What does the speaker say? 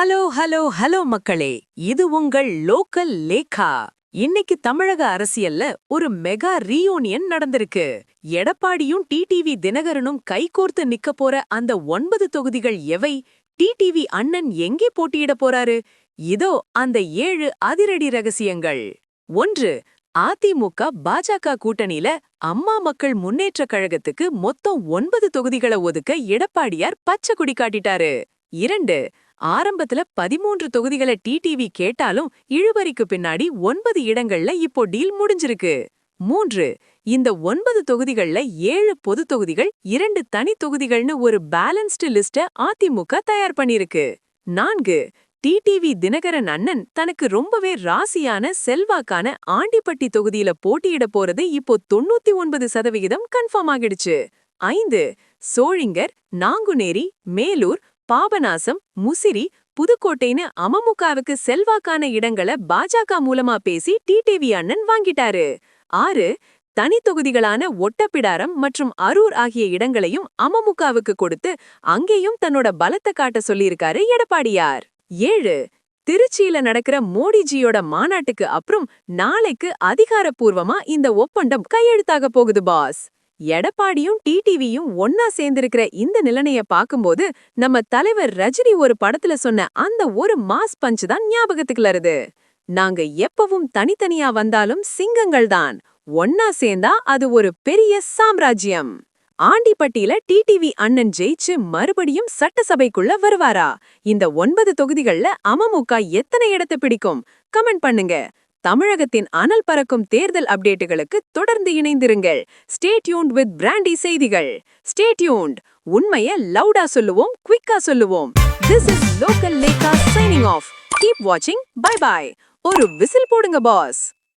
Hello hello hello மக்களே, இது உங்கள் லோக்கல் லேகா. இன்னைக்கு தமிழக அரசியல்ல ஒரு மெகா ரீயூனியன் நடந்திருக்கு. எடப்பாடியும் டிடிவி தினகரனும் கைகோர்த்து நிக்க போற அந்த 9 தொகுதிகள் எவை? டிடிவி அண்ணன் எங்கே போட்டியிட போறாரு? இதோ அந்த 7 அதிரடி ரகசியங்கள். 1. அதிமுக பாஜக கூட்டணியில அம்மா மக்கள் முன்னேற்றக் கழகத்துக்கு மொத்தம் 9 தொகுதிகளை ஒதுக்க எடப்பாடியார் பச்சை கொடி காட்டிட்டாரு. 2. ஆரம்பத்துல 13 தொகுதிகளை டிடிவி கேட்டாலும் இழுபறிக்கு பின்னாடி 9 இடங்கள்ல இப்போ டீல் முடிஞ்சிருக்கு. 3. இந்த 9 தொகுதிகள்ல 7 பொது தொகுதிகள் 2 தனி தொகுதிகள்னு ஒரு பேலன்ஸ்டு லிஸ்ட அதிமுக தயார் பண்ணிருக்கு. 4. டிடிவி தினகரன் அண்ணன் தனக்கு ரொம்பவே ராசியான செல்வாக்கான ஆண்டிப்பட்டி தொகுதியில போட்டியிட போறது இப்போ 99% கன்ஃபார்ம் ஆகிடுச்சு. 5. சோழிங்கர், நாங்குநேரி, மேலூர், பாபநாசம், முசிறி, புதுக்கோட்டைன்னு அமமுகவுக்கு செல்வாக்கான இடங்களை பாஜக மூலமா பேசி டிடிவி அண்ணன் வாங்கிட்டாரு. 6. தனி தொகுதிகளான ஒட்டப்பிடாரம் மற்றும் அரூர் ஆகிய இடங்களையும் அமமுகவுக்கு கொடுத்து அங்கேயும் தன்னோட பலத்தை காட்ட சொல்லியிருக்காரு எடப்பாடியார். 7. திருச்சியில நடக்கிற மோடிஜியோட மாநாட்டுக்கு அப்புறம் நாளைக்கு அதிகாரப்பூர்வமா இந்த ஒப்பந்தம் கையெழுத்தாக போகுது பாஸ். எடப்பாடியும் டிடிவியும் ஒன்னா சேர்ந்திருக்கிற இந்த நிலைமைய பாக்கும்போது நம்ம தலைவர் ரஜினி ஒரு படத்துல சொன்ன அந்த ஒரு மாஸ் பஞ்ச் தான் ஞாபகத்துக்கு வருது. நாங்க எப்பவும் தனித்தனியா வந்தாலும் சிங்கங்கள் தான், ஒன்னா சேர்ந்தா அது ஒரு பெரிய சாம்ராஜ்யம். ஆண்டிப்பட்டியில டிடிவி அண்ணன் ஜெயிச்சு மறுபடியும் சட்டசபைக்குள்ள வருவாரா? இந்த 9 தொகுதிகள்ல அமமுக எத்தனை இடத்தை பிடிக்கும்? கமெண்ட் பண்ணுங்க. தமிழகத்தின் அனல் பறக்கும் தேர்தல் அப்டேட்டுகளுக்கு தொடர்ந்து இணைந்திருங்கள். ஸ்டே டியூன்ட் வித் பிராண்டி செய்திகள். Stay tuned. உண்மையை லவுடா சொல்லுவோம், குவிக்கா சொல்லுவோம். This is local Lekha signing off. Keep watching. Bye bye. ஒரு விசில் போடுங்க பாஸ்.